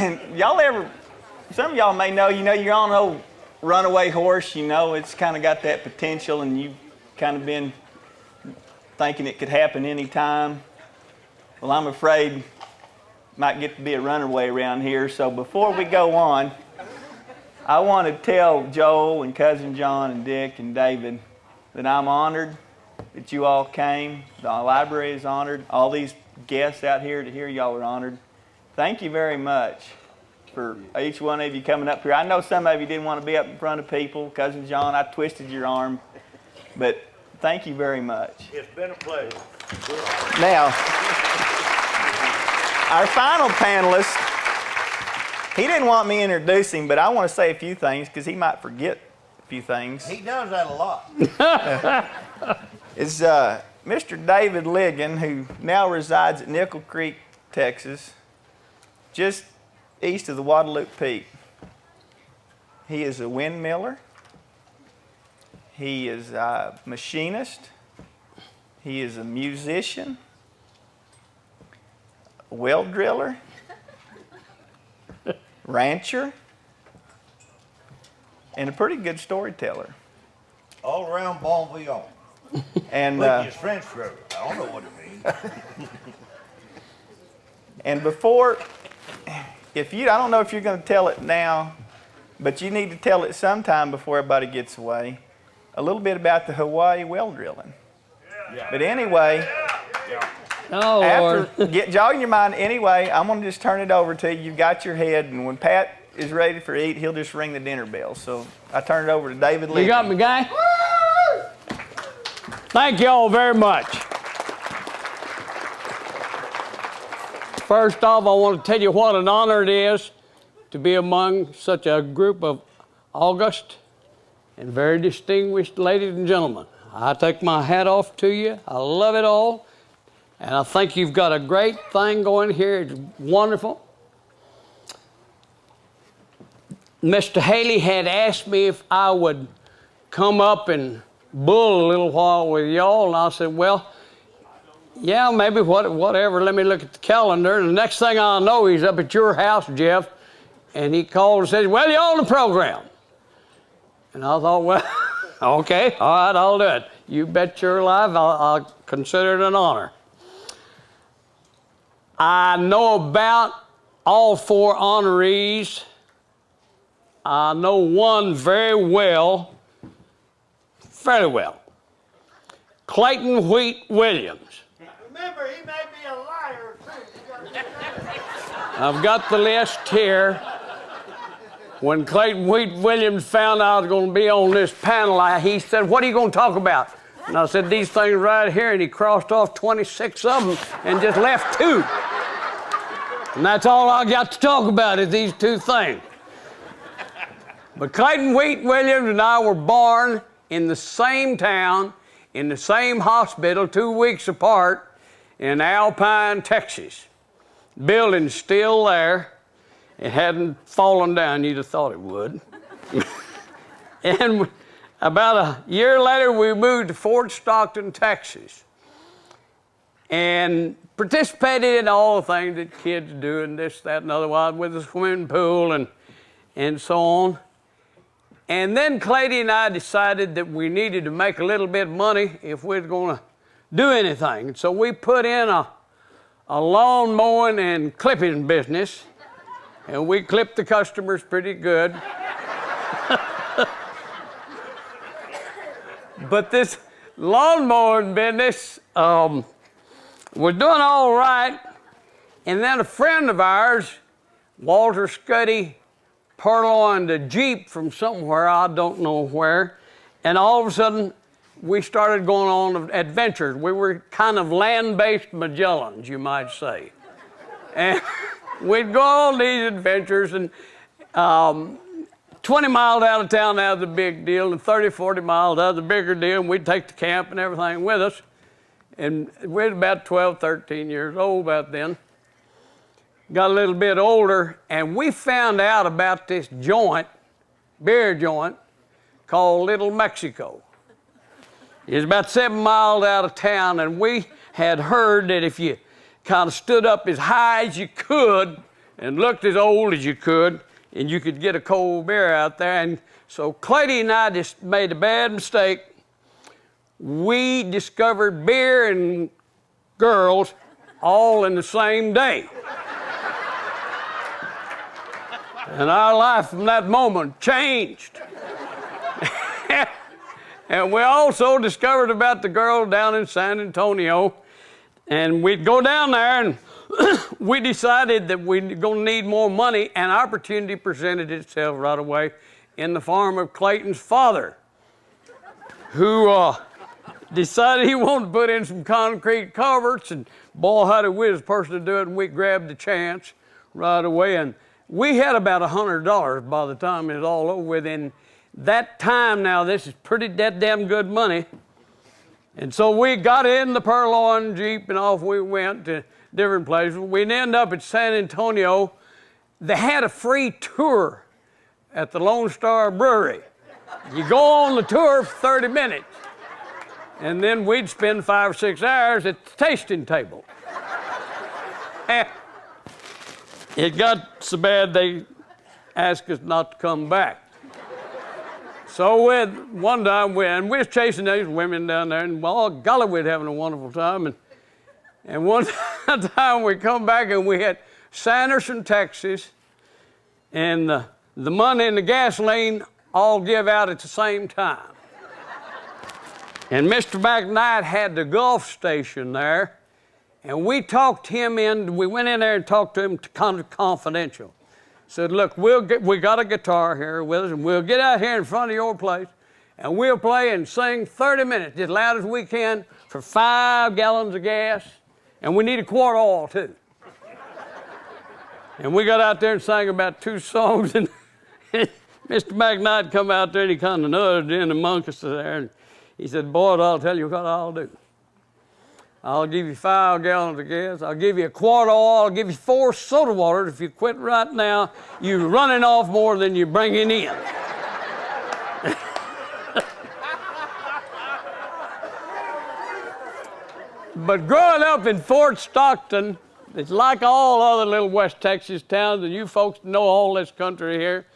And some of y'all may know, you're on an old runaway horse, it's kind of got that potential, and you've kind of been thinking it could happen anytime. Well, I'm afraid might get to be a runaway around here. So before we go on, I want to tell Joel and Cousin John and Dick and David that I'm honored that you all came. The library is honored. All these guests out here to hear y'all are honored. Thank you very much for each one of you coming up here. I know some of you didn't want to be up in front of people. Cousin John, I twisted your arm, but thank you very much. It's been a pleasure. Now, our final panelist, he didn't want me to introduce him, but I want to say a few things because he might forget a few things. He does that a lot. It's Mr. David Ligon, who now resides at Nickel Creek, Texas, just east of the Guadalupe Peak. He is a windmiller. He is a machinist. He is a musician, a well driller, rancher, and a pretty good storyteller. All around bon vivant. And Look, his French road. I don't know what it means. And before, I don't know if you're going to tell it now, but you need to tell it sometime before everybody gets away, a little bit about the Hawaii well drilling. Yeah. But anyway, jog in your mind. Anyway, I'm going to just turn it over to you. You've got your head, and when Pat is ready for eat, he'll just ring the dinner bell. So I turn it over to David Lee. You got me, guy? Thank you all very much. First off, I want to tell you what an honor it is to be among such a group of august and very distinguished ladies and gentlemen. I take my hat off to you. I love it all. And I think you've got a great thing going here. It's wonderful. Mr. Haley had asked me if I would come up and bull a little while with y'all, and I said, well, yeah, maybe whatever. Let me look at the calendar. And the next thing I know, he's up at your house, Jeff, and he called and said, well, you're on the program. And I thought, well, okay, all right, I'll do it. You bet your life, I'll consider it an honor. I know about all four honorees. I know one fairly well. Clayton Wheat Williams. Remember, he may be a liar, too. I've got the list here. When Clayton Wheat Williams found out I was going to be on this panel, he said, what are you going to talk about? And I said, these things right here, and he crossed off 26 of them and just left 2. And that's all I got to talk about is these 2 things. But Clayton Wheat Williams and I were born in the same town, in the same hospital, 2 weeks apart in Alpine, Texas. Building's still there. It hadn't fallen down. You'd have thought it would. And about a year later, we moved to Fort Stockton, Texas, and participated in all the things that kids do, and this, that, and otherwise, with the swimming pool and so on. And then Clady and I decided that we needed to make a little bit of money if we were going to do anything. And so we put in a lawn mowing and clipping business, and we clipped the customers pretty good. But this lawn mowing business was doing all right, and then a friend of ours, Walter Scuddy, purloined a Jeep from somewhere, I don't know where, and all of a sudden we started going on adventures. We were kind of land-based Magellans, you might say. And we'd go on these adventures, and 20 miles out of town, that was a big deal, and 30, 40 miles, that was a bigger deal, and we'd take the camp and everything with us. And we were about 12, 13 years old about then. Got a little bit older, and we found out about this joint, beer joint, called Little Mexico. It was about 7 miles out of town, and we had heard that if you kind of stood up as high as you could and looked as old as you could, and you could get a cold beer out there. And so Clady and I just made a bad mistake. We discovered beer and girls all in the same day. And our life from that moment changed. And we also discovered about the girl down in San Antonio. And we'd go down there, and we decided that we were going to need more money, and opportunity presented itself right away in the form of Clayton's father, who decided he wanted to put in some concrete culverts, and boy, how did we was the person to do it, and we grabbed the chance right away. And we had about $100 by the time it was all over with. In that time now, this is pretty damn good money. And so we got in the Purloin Jeep and off we went to different places. We'd end up at San Antonio. They had a free tour at the Lone Star Brewery. You go on the tour for 30 minutes. And then we'd spend 5 or 6 hours at the tasting table. And it got so bad they asked us not to come back. So one time we was chasing these women down there, and well, golly, we'd having a wonderful time. And one time we come back and we had Sanderson, Texas, and the money and the gasoline all give out at the same time. And Mr. McKnight had the Gulf station there, and we talked him in. We went in there and talked to him kind of confidential. Said, look, we got a guitar here with us, and we'll get out here in front of your place, and we'll play and sing 30 minutes, as loud as we can, for 5 gallons of gas, and we need a quart of oil, too. And we got out there and sang about 2 songs, and Mr. McKnight come out there, and he kind of nudged in amongst us there, and he said, boys, I'll tell you what I'll do. I'll give you 5 gallons of gas. I'll give you a quart of oil. I'll give you 4 soda waters. If you quit right now, you're running off more than you're bringing in. But growing up in Fort Stockton, it's like all other little West Texas towns, and you folks know all this country here.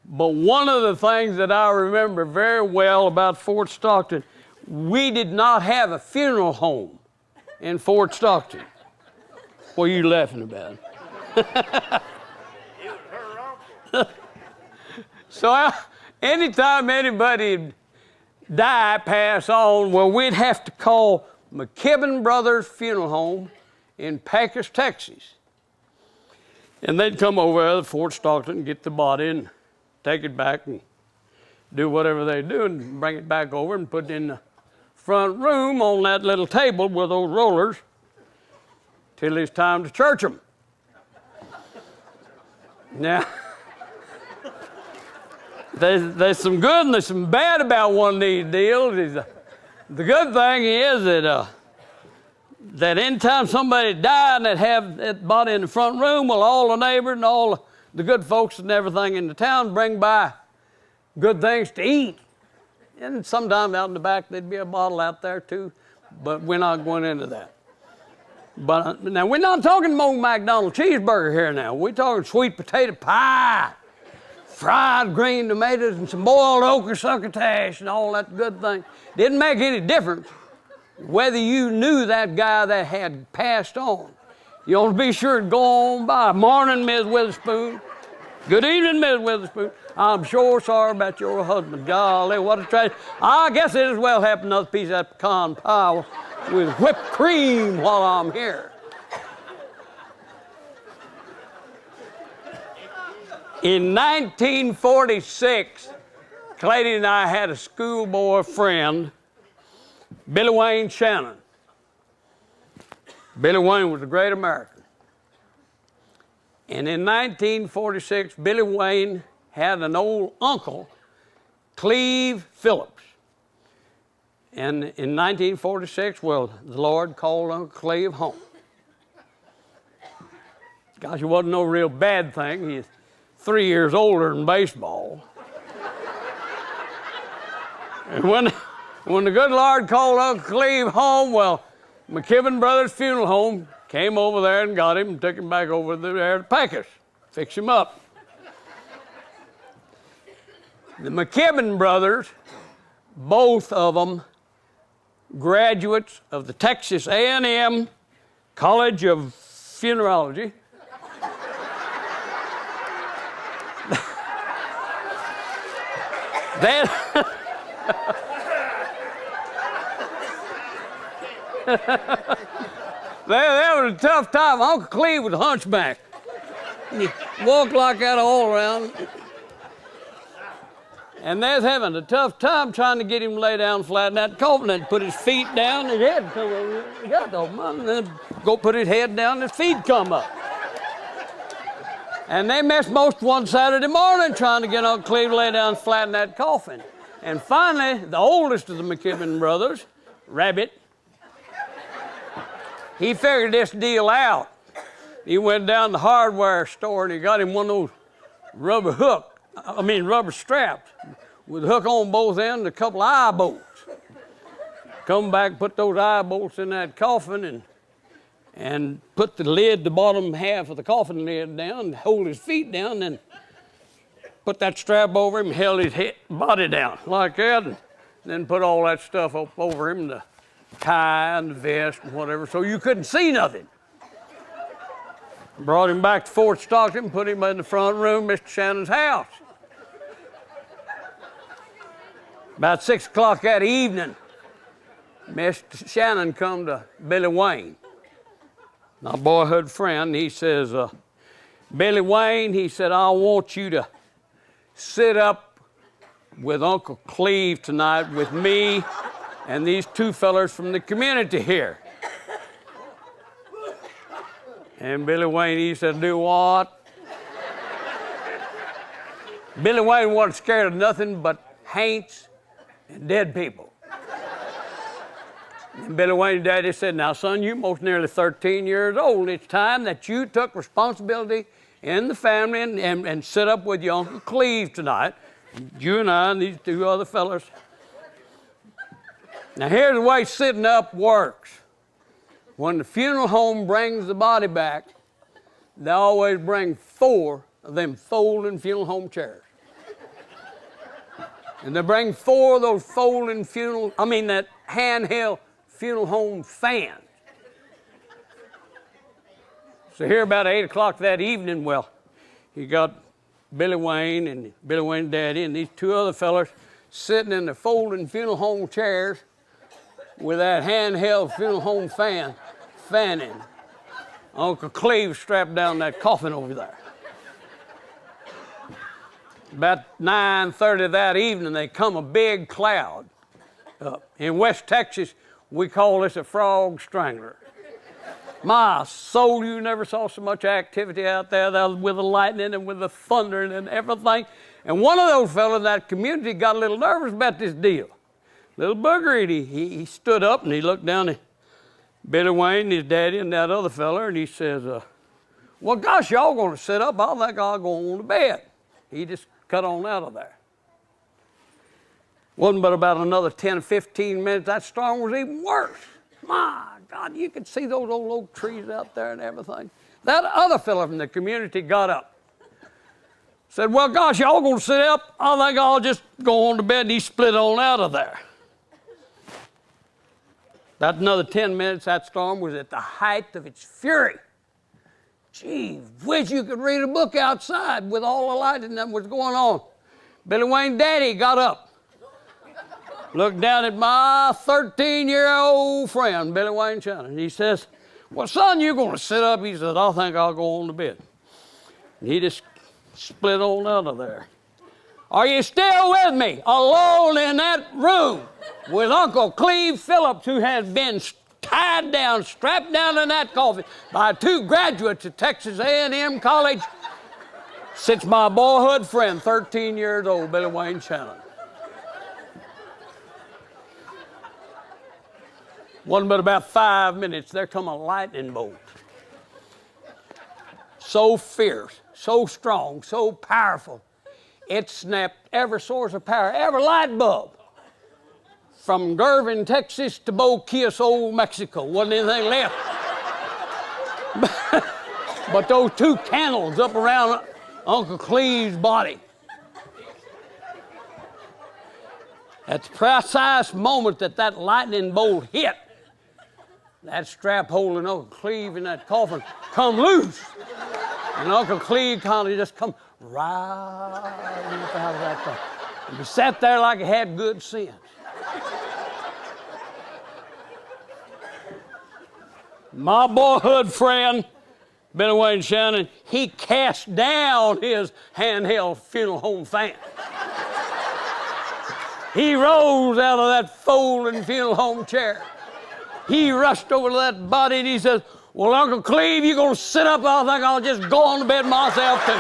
But one of the things that I remember very well about Fort Stockton, we did not have a funeral home in Fort Stockton. What are you laughing about? So anytime anybody die, pass on, well, we'd have to call McKibben Brothers Funeral Home in Pecos, Texas. And they'd come over to Fort Stockton and get the body and take it back and do whatever they do and bring it back over and put it in the front room on that little table with those rollers till it's time to church them. Now, there's some good and there's some bad about one of these deals. The good thing is that anytime somebody died and they'd have that body in the front room, well, all the neighbors and all the good folks and everything in the town bring by good things to eat. And sometimes out in the back, there'd be a bottle out there too, but we're not going into that. But now, we're not talking old McDonald's cheeseburger here now. We're talking sweet potato pie, fried green tomatoes, and some boiled okra succotash and all that good thing. Didn't make any difference whether you knew that guy that had passed on. You ought to be sure to go on by. Morning, Ms. Witherspoon. Good evening, Ms. Witherspoon. I'm sure sorry about your husband. Golly, what a tragedy. I guess it as well happened another piece of that pecan pie with whipped cream while I'm here. In 1946, Clady and I had a schoolboy friend, Billy Wayne Shannon. Billy Wayne was a great American. And in 1946, Billy Wayne had an old uncle, Cleve Phillips. And in 1946, well, the Lord called Uncle Cleve home. Gosh, it wasn't no real bad thing. He's 3 years older than baseball. And when the good Lord called Uncle Cleve home, well, McKibben Brothers Funeral Home Came over there and got him and took him back over there to Pecos, fix him up. The McKibben brothers, both of them graduates of the Texas A&M College of Funerology. That was a tough time. Uncle Cleve was a hunchback. He walked like that all around. And they was having a tough time trying to get him to lay down flat in that coffin and put his feet down, his head come over. He got the money, and then go put his head down, and his feet come up. And they missed most one Saturday morning trying to get Uncle Cleve to lay down flat in that coffin. And finally, the oldest of the McKibben brothers, Rabbit, he figured this deal out. He went down to the hardware store and he got him one of those rubber straps with a hook on both ends and a couple of eye bolts. Come back, put those eye bolts in that coffin and put the lid, the bottom half of the coffin lid down, hold his feet down, and put that strap over him, held his body down like that, and then put all that stuff up over him, the tie and the vest and whatever, so you couldn't see nothing. Brought him back to Fort Stockton, put him in the front room, Mr. Shannon's house. About 6 o'clock that evening, Mr. Shannon come to Billy Wayne, my boyhood friend. He says, Billy Wayne, he said, I want you to sit up with Uncle Cleve tonight with me and these two fellers from the community here. And Billy Wayne, he said, do what? Billy Wayne wasn't scared of nothing but haints and dead people. And Billy Wayne's daddy said, now, son, you're most nearly 13 years old. It's time that you took responsibility in the family and sit up with your Uncle Cleve tonight. You and I and these two other fellas. Now, here's the way sitting up works. When the funeral home brings the body back, they always bring 4 of them folding funeral home chairs. And they bring 4 of those folding that handheld funeral home fans. So here about 8 o'clock that evening, well, you got Billy Wayne and Billy Wayne's daddy and these two other fellas sitting in the folding funeral home chairs with that handheld funeral home fanning. Uncle Cleve strapped down that coffin over there. About 9:30 that evening, they come a big cloud up. In West Texas, we call this a frog strangler. My soul, you never saw so much activity out there with the lightning and with the thunder and everything. And one of those fellas in that community got a little nervous about this deal. Little booger, he stood up and he looked down at Billy Wayne, his daddy, and that other fella, and he says, well, gosh, y'all gonna sit up? I think I'll go on to bed. He just cut on out of there. Wasn't but about another 10 or 15 minutes, that storm was even worse. My God, you could see those old oak trees out there and everything. That other fella from the community got up. Said, well, gosh, y'all gonna sit up? I think I'll just go on to bed, and he split on out of there. About another 10 minutes, that storm was at the height of its fury. Gee whiz, you could read a book outside with all the lightning that was going on. Billy Wayne's daddy got up, looked down at my 13-year-old friend, Billy Wayne Shannon. He says, well, son, you gonna sit up? He said, I think I'll go on to bed. And he just split on out of there. Are you still with me? Alone in that room with Uncle Cleve Phillips, who has been tied down, strapped down in that coffin by 2 graduates of Texas A&M College, sits my boyhood friend, 13 years old, Billy Wayne Shannon. Wasn't but about 5 minutes, there come a lightning bolt. So fierce, so strong, so powerful, it snapped every source of power, every light bulb. From Gervin, Texas to Boquillas, old Mexico. Wasn't anything left. but those two candles up around Uncle Cleve's body. At the precise moment that lightning bolt hit, that strap holding Uncle Cleve in that coffin come loose. And Uncle Cleve kind of just come right out of that thing. And he sat there like he had good sense. My boyhood friend, been away in Shannon, he cast down his handheld funeral home fan. He rose out of that folding funeral home chair. He rushed over to that body and he says, well, Uncle Cleve, you gonna sit up? I think I'll just go on to bed myself too.